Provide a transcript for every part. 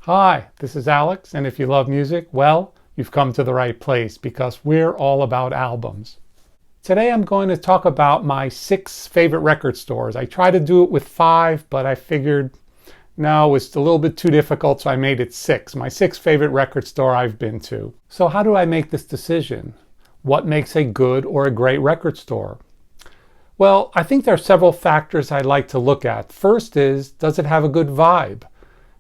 Hi, this is Alex, and if you love music, well, you've come to the right place because we're all about albums. Today I'm going to talk about my 6 favorite record stores. I tried to do it with 5, but I figured no, it's a little bit too difficult, so I made it 6. My 6 favorite record store I've been to. So how do I make this decision? What makes a good or a great record store? Well, I think there are several factors I'd like to look at. First is, does it have a good vibe?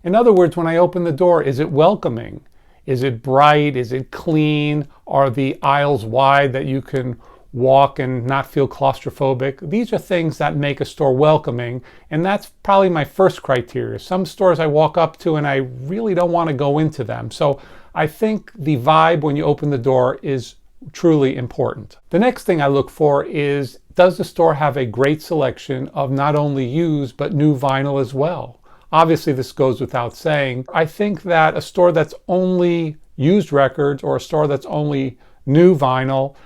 In other words, when I open the door, is it welcoming? Is it bright? Is it clean? Are the aisles wide that you can walk and not feel claustrophobic? These are things that make a store welcoming, and that's probably my first criteria. Some stores I walk up to and I really don't want to go into them. So I think the vibe when you open the door is truly important. The next thing I look for is, does the store have a great selection of not only used but new vinyl as well? Obviously, this goes without saying. I think that a store that's only used records or a store that's only new vinyl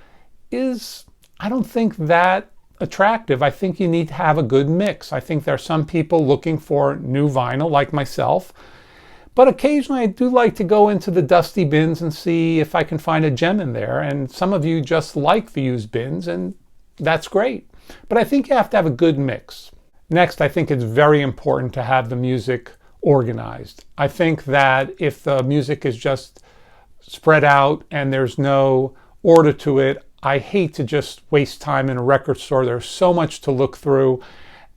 is, I don't think that attractive. I think you need to have a good mix. I think there are some people looking for new vinyl like myself, but occasionally I do like to go into the dusty bins and see if I can find a gem in there. And some of you just like the used bins, and that's great. But I think you have to have a good mix. Next, I think it's very important to have the music organized. I think that if the music is just spread out and there's no order to it, I hate to just waste time in a record store. There's so much to look through,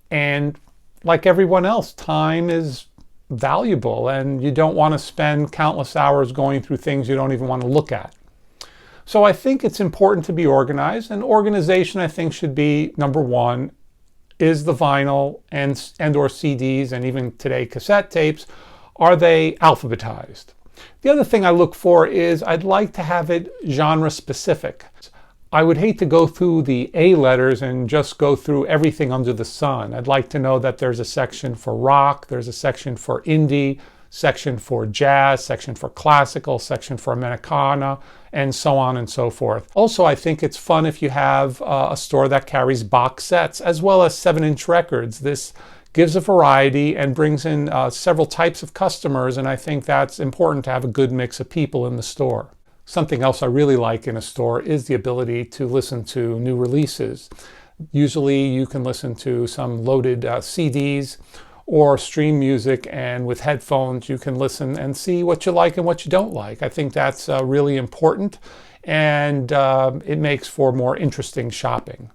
and like everyone else, time is valuable and you don't want to spend countless hours going through things you don't even want to look at. So I think it's important to be organized, and organization I think should be number one. Is the vinyl and or CDs, and even today cassette tapes, are they alphabetized? The other thing I look for is I'd like to have it genre specific. I would hate to go through the A letters and just go through everything under the sun. I'd like to know that there's a section for rock, there's a section for indie, section for jazz, section for classical, section for Americana, and so on and so forth. Also, I think it's fun if you have a store that carries box sets as well as 7-inch records. This gives a variety and brings in several types of customers, and I think that's important to have a good mix of people in the store. Something else I really like in a store is the ability to listen to new releases. Usually you can listen to some loaded CDs or stream music, and with headphones you can listen and see what you like and what you don't like. I think that's really important, and it makes for more interesting shopping.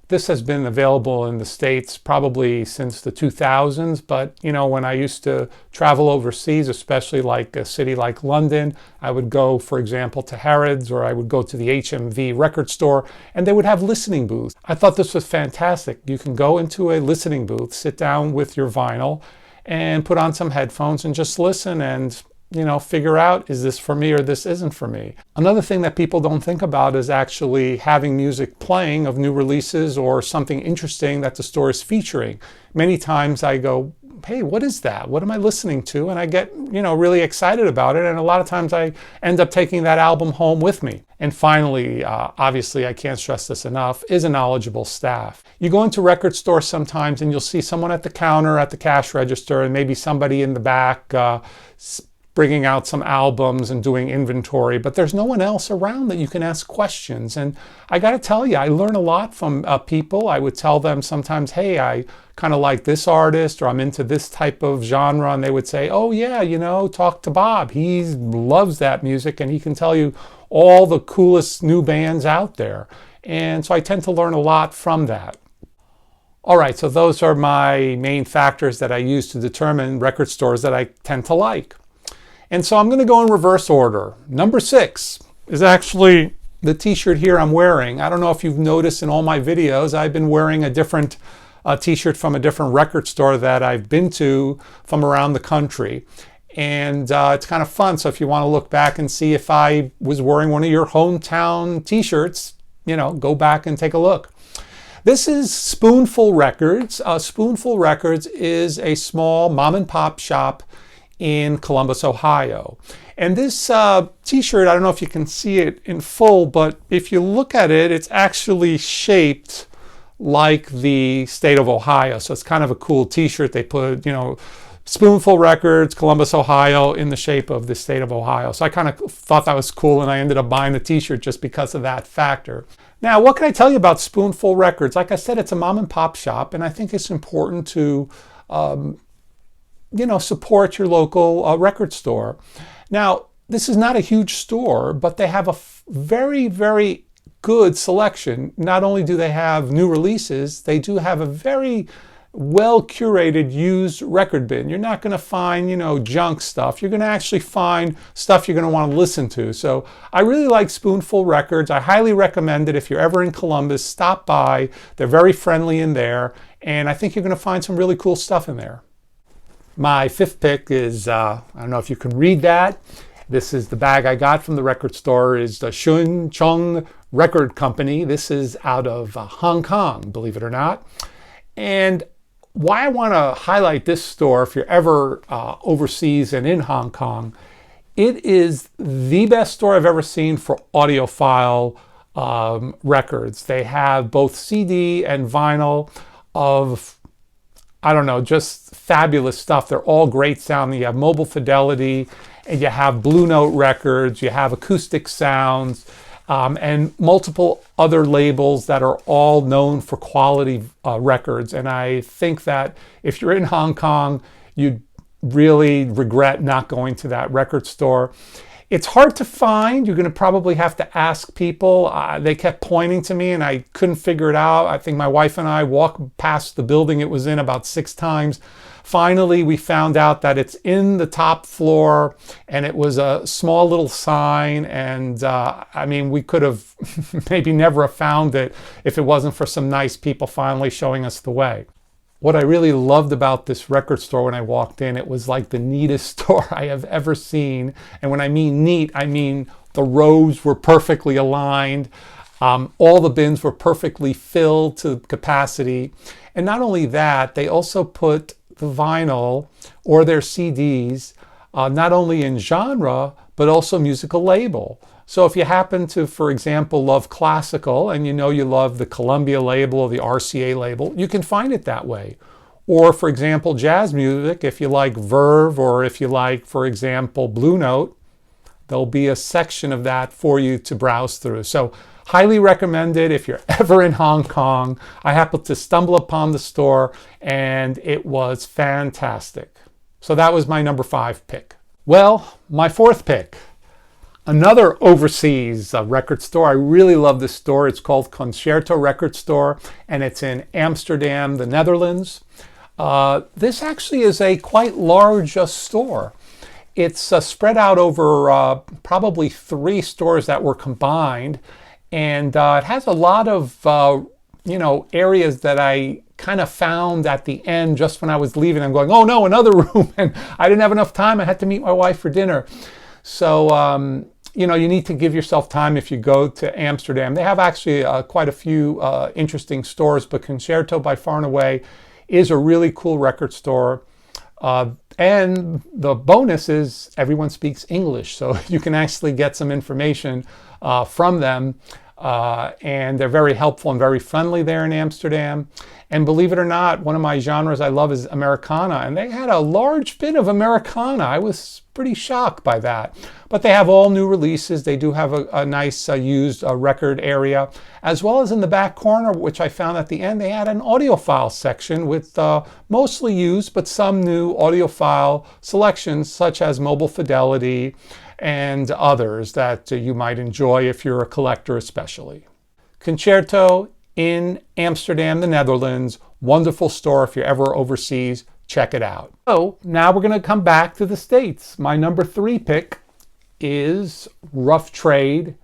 This has been available in the States probably since the 2000s, but you know, when I used to travel overseas, especially like a city like London, I would go, for example, to Harrods, or I would go to the HMV record store, and they would have listening booths. I thought this was fantastic. You can go into a listening booth, sit down with your vinyl, and put on some headphones and just listen and figure out, is this for me or this isn't for me? Another thing that people don't think about is actually having music playing of new releases or something interesting that the store is featuring. Many times I go, hey, what is that? What am I listening to? And I get, really excited about it. And a lot of times I end up taking that album home with me. And finally, obviously, I can't stress this enough, is a knowledgeable staff. You go into record stores sometimes and you'll see someone at the counter, at the cash register, and maybe somebody in the back bringing out some albums and doing inventory, but there's no one else around that you can ask questions. And I got to tell you, I learn a lot from people. I would tell them sometimes, hey, I kind of like this artist, or I'm into this type of genre, and they would say, oh yeah, talk to Bob. He loves that music and he can tell you all the coolest new bands out there. And so I tend to learn a lot from that. All right, so those are my main factors that I use to determine record stores that I tend to like. And so I'm going to go in reverse order. Number 6 is actually the t-shirt here I'm wearing. I don't know if you've noticed in all my videos, I've been wearing a different t-shirt from a different record store that I've been to from around the country. And it's kind of fun. So if you want to look back and see if I was wearing one of your hometown t-shirts, go back and take a look. This is Spoonful Records. Spoonful Records is a small mom and pop shop in Columbus, Ohio. And this t-shirt, I don't know if you can see it in full, but if you look at it, it's actually shaped like the state of Ohio. So it's kind of a cool t-shirt. They put, Spoonful Records, Columbus, Ohio, in the shape of the state of Ohio. So I kind of thought that was cool, and I ended up buying the t-shirt just because of that factor. Now, what can I tell you about Spoonful Records? Like I said, it's a mom and pop shop, and I think it's important to, support your local record store. Now, this is not a huge store, but they have a very, very good selection. Not only do they have new releases, they do have a very well curated used record bin. You're not going to find, junk stuff. You're going to actually find stuff you're going to want to listen to. So I really like Spoonful Records. I highly recommend it. If you're ever in Columbus, stop by. They're very friendly in there, and I think you're going to find some really cool stuff in there. My fifth pick is, I don't know if you can read that. This is the bag I got from the record store, is the Shun Cheong Record Company. This is out of Hong Kong, believe it or not. And why I want to highlight this store, if you're ever overseas and in Hong Kong, it is the best store I've ever seen for audiophile records. They have both CD and vinyl of, I don't know, just fabulous stuff. They're all great sounding. You have Mobile Fidelity, and you have Blue Note Records, you have Acoustic Sounds, and multiple other labels that are all known for quality records. And I think that if you're in Hong Kong, you'd really regret not going to that record store. It's hard to find. You're going to probably have to ask people. They kept pointing to me and I couldn't figure it out. I think my wife and I walked past the building it was in about 6 times. Finally, we found out that it's in the top floor, and it was a small little sign. And we could have maybe never have found it if it wasn't for some nice people finally showing us the way. What I really loved about this record store when I walked in, it was like the neatest store I have ever seen. And when I mean neat, I mean the rows were perfectly aligned. All the bins were perfectly filled to capacity. And not only that, they also put the vinyl or their CDs not only in genre, but also musical label. So if you happen to, for example, love classical and you love the Columbia label or the RCA label, you can find it that way. Or, for example, jazz music, if you like Verve, or if you like, for example, Blue Note, there'll be a section of that for you to browse through. So highly recommended if you're ever in Hong Kong. I happened to stumble upon the store and it was fantastic. So that was my number 5 pick. Well, my 4th pick, another overseas record store. I really love this store. It's called Concerto Records Store, and it's in Amsterdam, the Netherlands. This actually is a quite large store. It's spread out over probably 3 stores that were combined. And it has a lot of, areas that I kind of found at the end just when I was leaving. I'm going, oh no, another room. And I didn't have enough time. I had to meet my wife for dinner. So, you need to give yourself time if you go to Amsterdam. They have actually quite a few interesting stores, but Concerto by far and away is a really cool record store. And the bonus is everyone speaks English, so you can actually get some information from them. And they're very helpful and very friendly there in Amsterdam. And believe it or not, one of my genres I love is Americana, and they had a large bin of Americana. I was pretty shocked by that. But they have all new releases. They do have a nice used record area, as well as in the back corner, which I found at the end, they had an audiophile section with mostly used, but some new audiophile selections, such as Mobile Fidelity and others that you might enjoy if you're a collector especially. Concerto in Amsterdam, the Netherlands. Wonderful store. If you're ever overseas, check it out. So now we're going to come back to the States. My number 3 pick is Rough Trade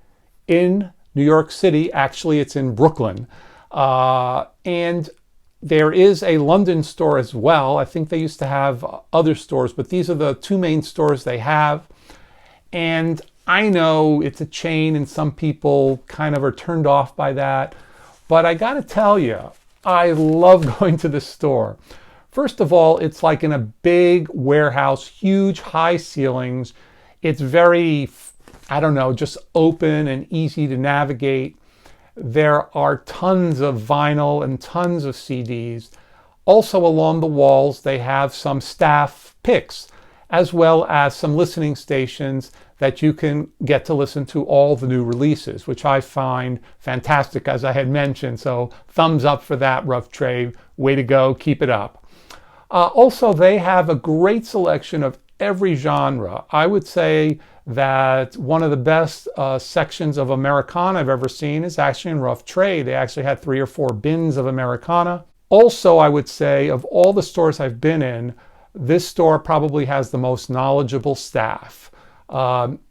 in New York City. Actually, it's in Brooklyn. And there is a London store as well. I think they used to have other stores, but these are the 2 main stores they have. And I know it's a chain and some people kind of are turned off by that. But I got to tell you, I love going to this store. First of all, it's like in a big warehouse, huge high ceilings. It's very, just open and easy to navigate. There are tons of vinyl and tons of CDs. Also along the walls, they have some staff picks, as well as some listening stations that you can get to listen to all the new releases, which I find fantastic, as I had mentioned. So thumbs up for that, Rough Trade. Way to go, keep it up. Also, they have a great selection of every genre. I would say that one of the best sections of Americana I've ever seen is actually in Rough Trade. They actually had 3 or 4 bins of Americana. Also, I would say of all the stores I've been in, this store probably has the most knowledgeable staff.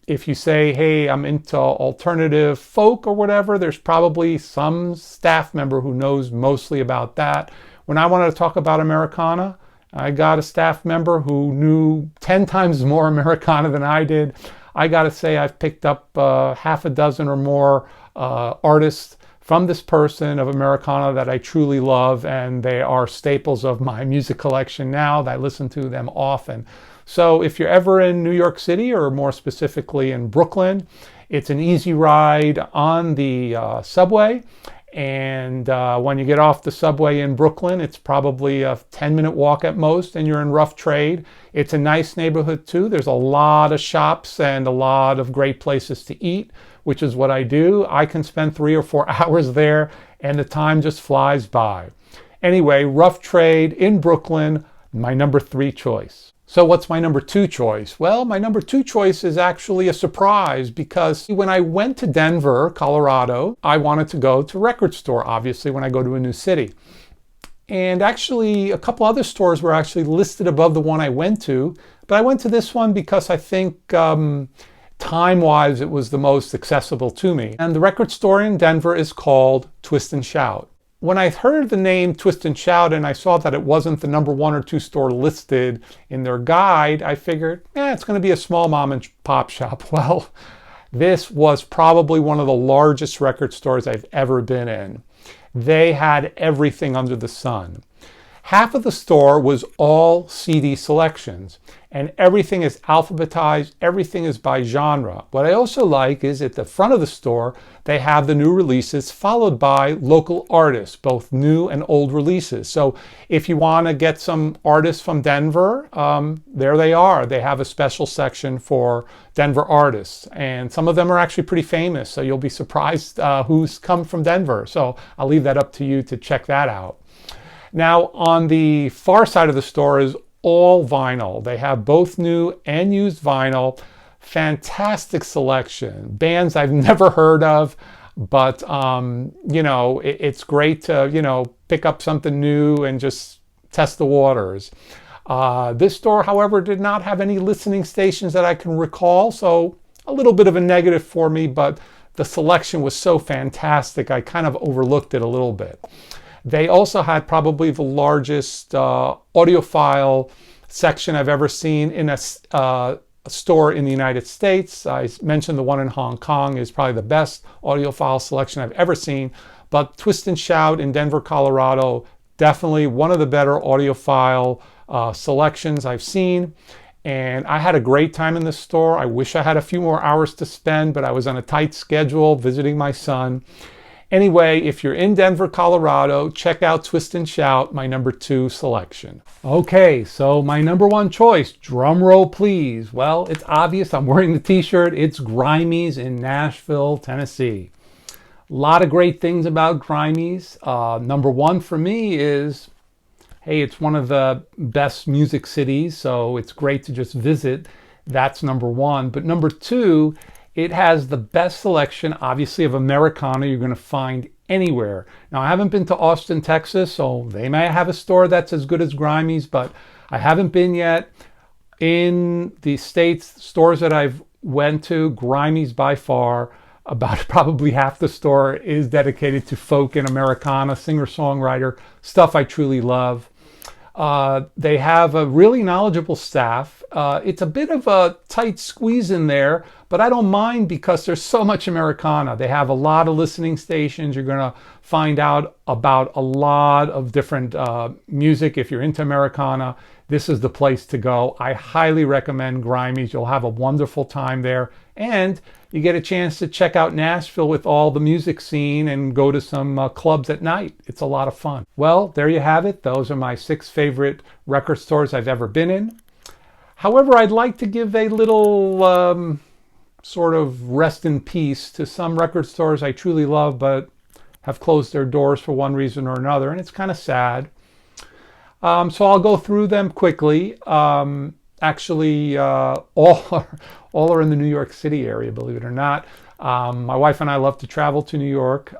If you say, hey, I'm into alternative folk or whatever, there's probably some staff member who knows mostly about that. When I wanted to talk about Americana, I got a staff member who knew 10 times more Americana than I did. I got to say I've picked up half a dozen or more artists from this person of Americana that I truly love, and they are staples of my music collection now. I listen to them often. So if you're ever in New York City, or more specifically in Brooklyn, it's an easy ride on the subway. And when you get off the subway in Brooklyn, it's probably a 10-minute walk at most, and you're in Rough Trade. It's a nice neighborhood too. There's a lot of shops and a lot of great places to eat, which is what I do. I can spend 3 or 4 hours there, and the time just flies by. Anyway, Rough Trade in Brooklyn, my number 3 choice. So what's my number 2 choice? Well, my number 2 choice is actually a surprise, because when I went to Denver, Colorado, I wanted to go to a record store, obviously, when I go to a new city. And actually, a couple other stores were actually listed above the one I went to, but I went to this one because I think time-wise it was the most accessible to me. And the record store in Denver is called Twist and Shout. When I heard the name Twist and Shout and I saw that it wasn't the number 1 or 2 store listed in their guide, I figured, it's going to be a small mom and pop shop. Well, this was probably one of the largest record stores I've ever been in. They had everything under the sun. Half of the store was all CD selections, and everything is alphabetized, everything is by genre. What I also like is at the front of the store, they have the new releases followed by local artists, both new and old releases. So if you want to get some artists from Denver, there they are. They have a special section for Denver artists, and some of them are actually pretty famous, so you'll be surprised who's come from Denver. So I'll leave that up to you to check that out. Now, on the far side of the store is all vinyl. They have both new and used vinyl. Fantastic selection. Bands I've never heard of, but it's great to, pick up something new and just test the waters. This store, however, did not have any listening stations that I can recall, so a little bit of a negative for me, but the selection was so fantastic, I kind of overlooked it a little bit. They also had probably the largest audiophile section I've ever seen in a store in the United States. I mentioned the one in Hong Kong is probably the best audiophile selection I've ever seen, but Twist and Shout in Denver, Colorado, definitely one of the better audiophile selections I've seen. And I had a great time in the store. I wish I had a few more hours to spend, but I was on a tight schedule visiting my son. Anyway, if you're in Denver, Colorado, check out Twist and Shout, my number 2 selection. Okay, so my number 1 choice, drum roll please. Well, it's obvious, I'm wearing the t-shirt. It's Grimey's in Nashville, Tennessee. A lot of great things about Grimey's. Number 1 for me is, hey, it's one of the best music cities, so it's great to just visit. That's number 1. But number 2, it has the best selection, obviously, of Americana you're going to find anywhere. Now, I haven't been to Austin, Texas, so they may have a store that's as good as Grimey's, but I haven't been yet. In the States, stores that I've went to, Grimey's by far, about probably half the store is dedicated to folk and Americana, singer-songwriter, stuff I truly love. They have a really knowledgeable staff. It's a bit of a tight squeeze in there, but I don't mind because there's so much Americana. They have a lot of listening stations. You're going to find out about a lot of different music. If you're into Americana, this is the place to go. I highly recommend Grimey's. You'll have a wonderful time there, and you get a chance to check out Nashville with all the music scene and go to some clubs at night. It's a lot of fun. Well, there you have it. Those are my 6 favorite record stores I've ever been in. However, I'd like to give a little sort of rest in peace to some record stores I truly love but have closed their doors for one reason or another, and it's kind of sad. So I'll go through them quickly. Actually, all are in the New York City area, believe it or not. My wife and I love to travel to New York,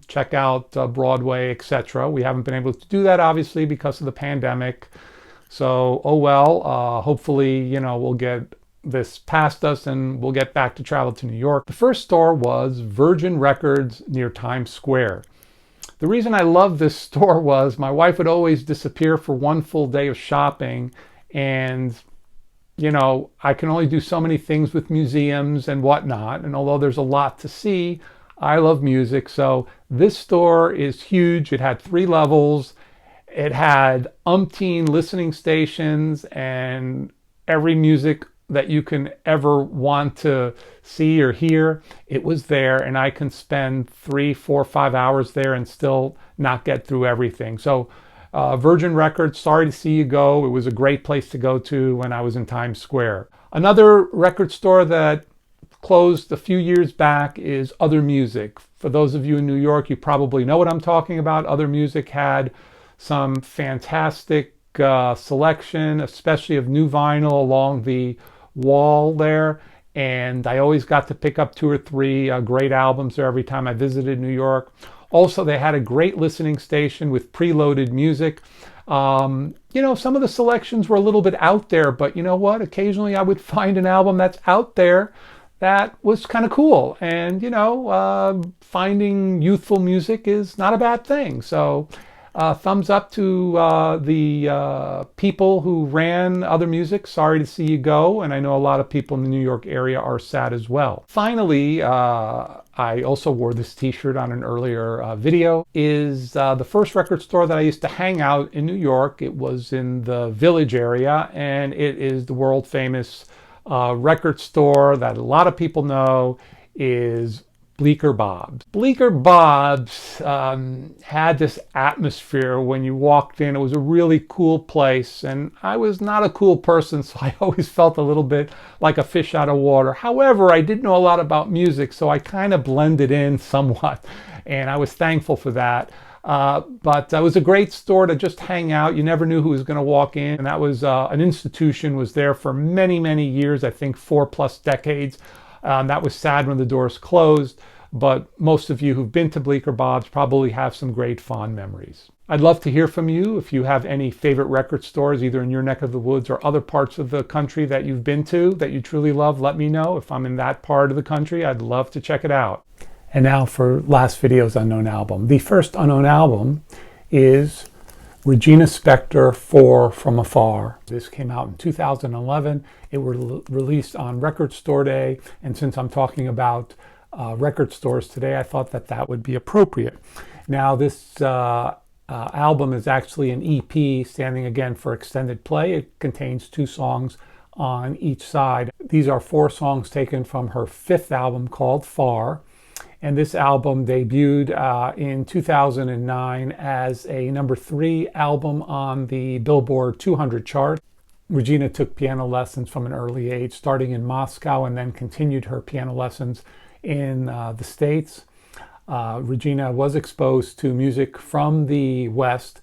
check out Broadway, etc. We haven't been able to do that, obviously, because of the pandemic. So, oh well, hopefully, we'll get this past us and we'll get back to travel to New York. The first store was Virgin Records near Times Square. The reason I loved this store was my wife would always disappear for one full day of shopping, and I can only do so many things with museums and whatnot, and although there's a lot to see, I love music. So this store is huge. It had 3 levels. It had umpteen listening stations and every music that you can ever want to see or hear. It was there, and I can spend 3, 4, 5 hours there and still not get through everything. So Virgin Records, sorry to see you go. It was a great place to go to when I was in Times Square. Another record store that closed a few years back is Other Music. For those of you in New York, you probably know what I'm talking about. Other Music had some fantastic selection, especially of new vinyl along the wall there, and I always got to pick up 2 or 3 great albums there every time I visited New York. Also, they had a great listening station with preloaded music. Some of the selections were a little bit out there, but you know what? Occasionally I would find an album that's out there that was kind of cool. And, finding youthful music is not a bad thing. So thumbs up to the people who ran Other Music. Sorry to see you go, and I know a lot of people in the New York area are sad as well. Finally, I also wore this t-shirt on an earlier video, is the first record store that I used to hang out in New York. It was in the Village area, and it is the world famous record store that a lot of people know is Bleecker Bob's. Bleecker Bob's had this atmosphere when you walked in. It was a really cool place, and I was not a cool person, so I always felt a little bit like a fish out of water. However, I did know a lot about music, so I kind of blended in somewhat, and I was thankful for that. But it was a great store to just hang out. You never knew who was going to walk in, and that was an institution, was there for many, many years, I think 4+ decades. That was sad when the doors closed, but most of you who've been to Bleecker Bob's probably have some great fond memories. I'd love to hear from you. If you have any favorite record stores, either in your neck of the woods or other parts of the country that you've been to that you truly love, let me know. If I'm in that part of the country, I'd love to check it out. And now for last video's unknown album. The first unknown album is Regina Spektor, For From Afar. This came out in 2011. It was released on Record Store Day, and since I'm talking about record stores today, I thought that would be appropriate. Now this album is actually an EP, standing again for extended play. It contains 2 songs on each side. These are 4 songs taken from her 5th album called Far. And this album debuted in 2009 as a number 3 album on the Billboard 200 chart. Regina took piano lessons from an early age, starting in Moscow, and then continued her piano lessons in the States. Regina was exposed to music from the West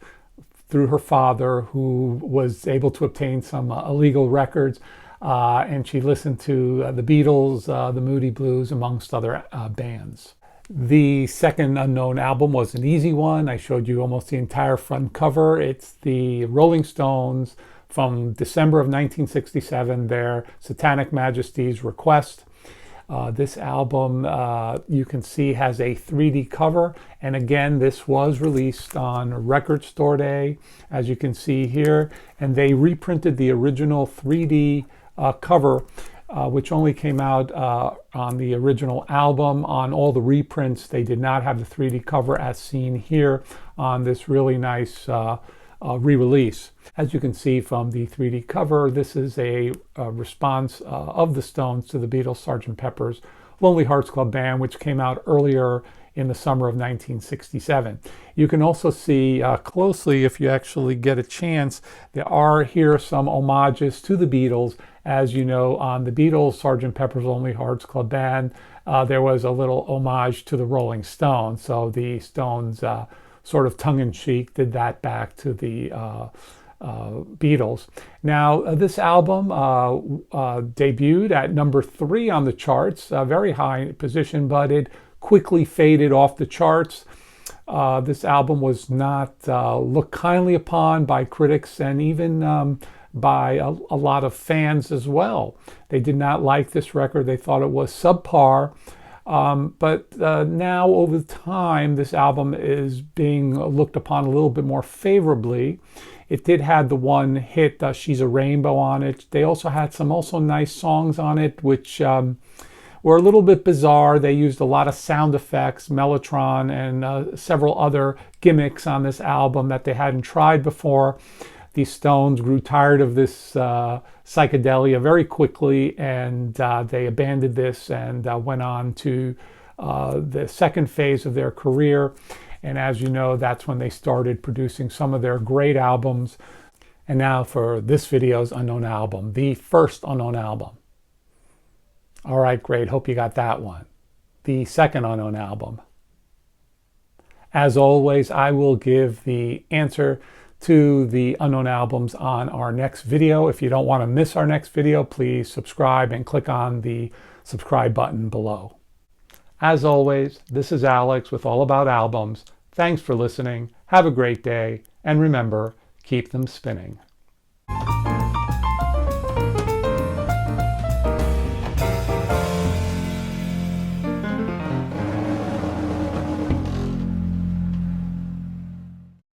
through her father, who was able to obtain some illegal records. And she listened to the Beatles, the Moody Blues, amongst other bands. The second unknown album was an easy one. I showed you almost the entire front cover. It's the Rolling Stones from December of 1967, their Satanic Majesty's Request. This album, you can see, has a 3D cover. And again, this was released on Record Store Day, as you can see here. And they reprinted the original 3D cover, which only came out on the original album. On all the reprints, they did not have the 3D cover as seen here on this really nice re-release. As you can see from the 3D cover, this is a response of the Stones to the Beatles' Sgt. Pepper's Lonely Hearts Club Band, which came out earlier in the summer of 1967. You can also see closely, if you actually get a chance, there are here some homages to the Beatles. As you know, on the Beatles' Sgt. Pepper's Lonely Hearts Club Band, there was a little homage to the Rolling Stones. So the Stones sort of tongue-in-cheek did that back to the Beatles. Now, this album debuted at number 3 on the charts, a very high position, but it quickly faded off the charts. This album was not looked kindly upon by critics and even by a lot of fans as well. They did not like this record. They thought it was subpar. But now, over time, this album is being looked upon a little bit more favorably. It did have the one hit, She's a Rainbow, on it. They also had some nice songs on it, which were a little bit bizarre. They used a lot of sound effects, Mellotron, and several other gimmicks on this album that they hadn't tried before. The Stones grew tired of this psychedelia very quickly, and they abandoned this and went on to the second phase of their career. And as you know, that's when they started producing some of their great albums. And now for this video's unknown album, the first unknown album. All right, great. Hope you got that one. The second unknown album. As always, I will give the answer to the unknown albums on our next video. If you don't want to miss our next video, please subscribe and click on the subscribe button below. As always, this is Alex with All About Albums. Thanks for listening. Have a great day. And remember, keep them spinning.